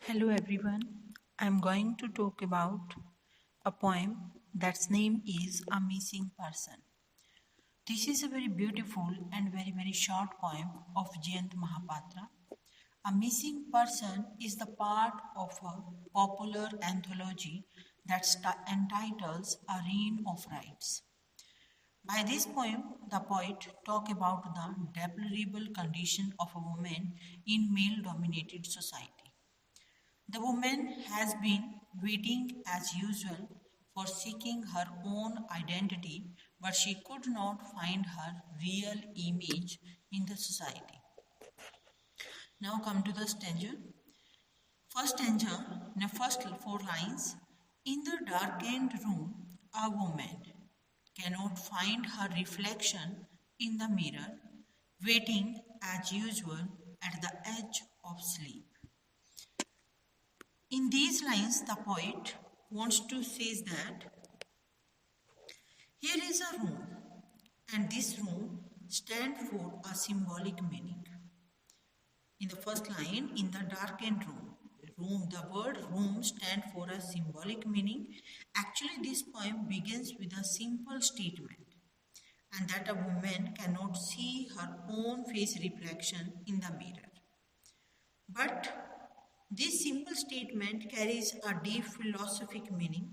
Hello everyone. I'm going to talk about a poem that's name is A Missing Person. This is a very beautiful and very short poem of Jayant Mahapatra. A Missing Person is the part of a popular anthology that entitles A Reign of Rights. By this poem, the poet talk about the deplorable condition of a woman in male-dominated society. The woman has been waiting as usual for seeking her own identity, but she could not find her real image in the society. Now come to the stanza. First stanza, in the first four lines, in the darkened room, a woman cannot find her reflection in the mirror, waiting as usual at the edge of sleep. In these lines, the poet wants to say that here is a room, and this room stands for a symbolic meaning. In the first line, in the darkened room, the word room stands for a symbolic meaning. Actually, this poem begins with a simple statement, and that a woman cannot see her own face reflection in the mirror. But this simple statement carries a deep philosophic meaning,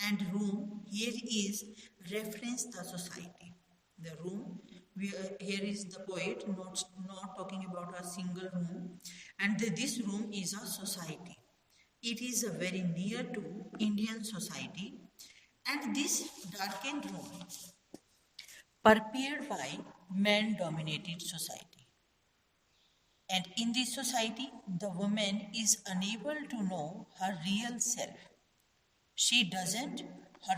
and room here is reference the society. The room, here is the poet not talking about a single room, and this room is a society. It is very near to Indian society, and this darkened room prepared by man-dominated society. And in this society, the woman is unable to know her real self. She doesn't her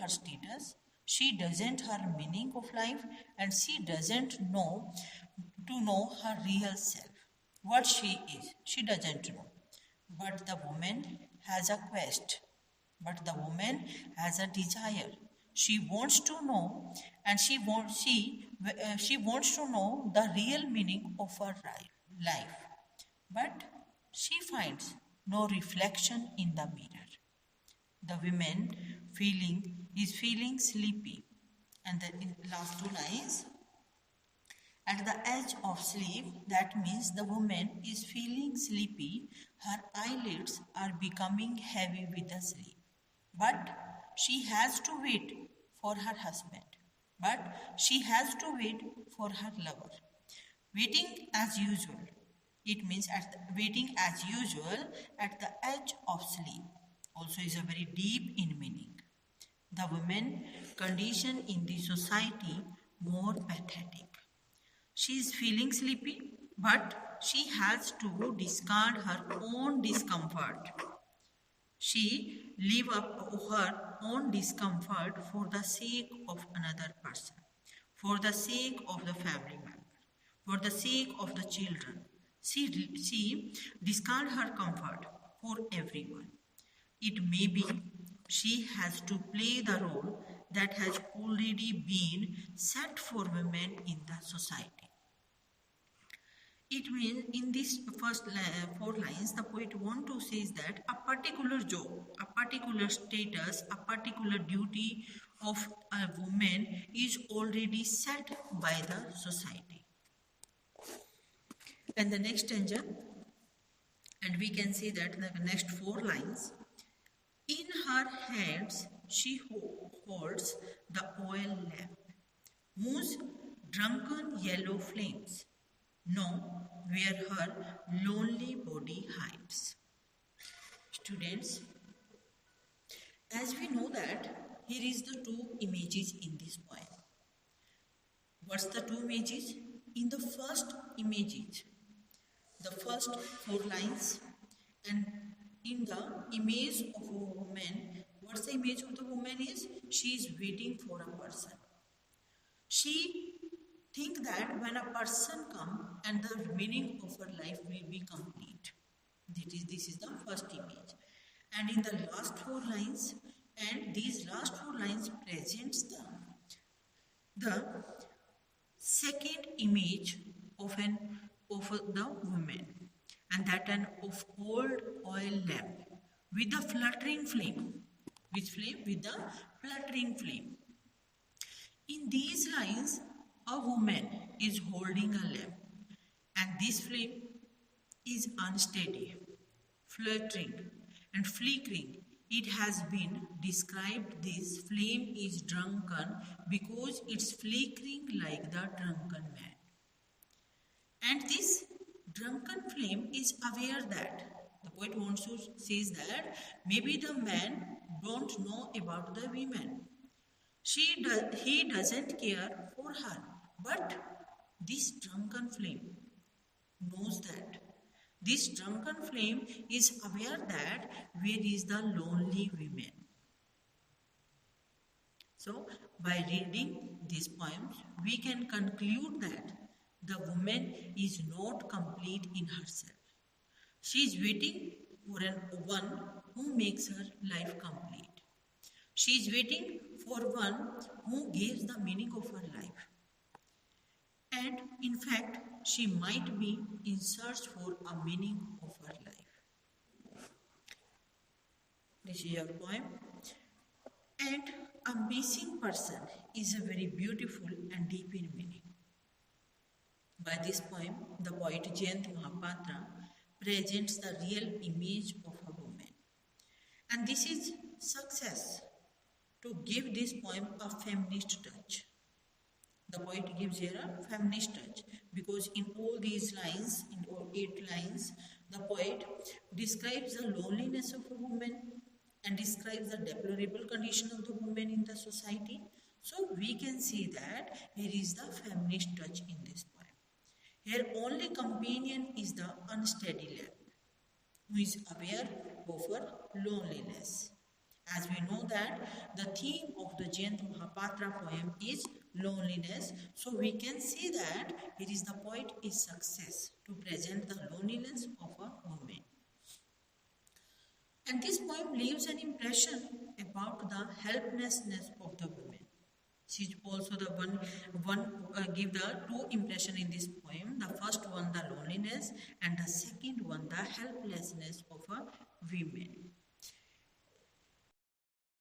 status, she doesn't her meaning of life, and she doesn't know her real self. What she is, she doesn't know. But the woman has a quest. But the woman has a desire. She wants to know, and she wants to know the real meaning of her life. But she finds no reflection in the mirror. The woman is feeling sleepy, and in last two lines, at the edge of sleep, that means the woman is feeling sleepy. Her eyelids are becoming heavy with the sleep. But she has to wait for her husband. But she has to wait for her lover. Waiting as usual. It means waiting as usual at the edge of sleep. Also is a very deep in meaning. The woman condition in the society more pathetic. She is feeling sleepy, but she has to discard her own discomfort. She live up her own discomfort for the sake of another person, for the sake of the family member, for the sake of the children. She discard her comfort for everyone. It may be she has to play the role that has already been set for women in the society. It means in these first four lines, the poet wants to say that a particular job, a particular status, a particular duty of a woman is already set by the society. And the next stanza, and we can see that in the next four lines, in her hands she holds the oil lamp, whose drunken yellow flames know where her lonely body hides. Students, as we know that here is the two images in this poem. What's the two images? In the first images, the first four lines, and in the image of a woman, what's the image of the woman is? She is waiting for a person. She think that when a person comes and the meaning of her life will be complete. This is the first image. And in the last four lines, and these last four lines presents the second image of the woman. And satin of old oil lamp with a fluttering flame. With flame? With a fluttering flame. In these lines, a woman is holding a lamp, and this flame is unsteady, fluttering, and flickering. It has been described this flame is drunken because it's flickering like the drunken man. And this drunken flame is aware that the poet wants to say that maybe the man don't know about the women. He doesn't care for her, but this drunken flame knows that. This drunken flame is aware that where is the lonely woman. So, by reading these poems, we can conclude that the woman is not complete in herself. She is waiting for one who makes her life complete. She is waiting for one who gives the meaning of her life. And in fact, she might be in search for a meaning of her life. This is your poem. And a missing person is a very beautiful and deep in meaning. By this poem, the poet Jayant Mahapatra presents the real image of a woman. And this is success to give this poem a feminist touch. The poet gives here a feminist touch because in all these lines, in all 8 lines, the poet describes the loneliness of a woman and describes the deplorable condition of the woman in the society. So we can see that here is the feminist touch in this poem. Here only companion is the unsteady lamp, who is aware of her loneliness. As we know that the theme of the Jayant Mahapatra poem is loneliness, so we can see that here is the poet is success to present the loneliness of a woman. And this poem leaves an impression about the helplessness of the woman. She is also the give the 2 impression in this poem. The first one, the loneliness, and the second one, the helplessness of a woman.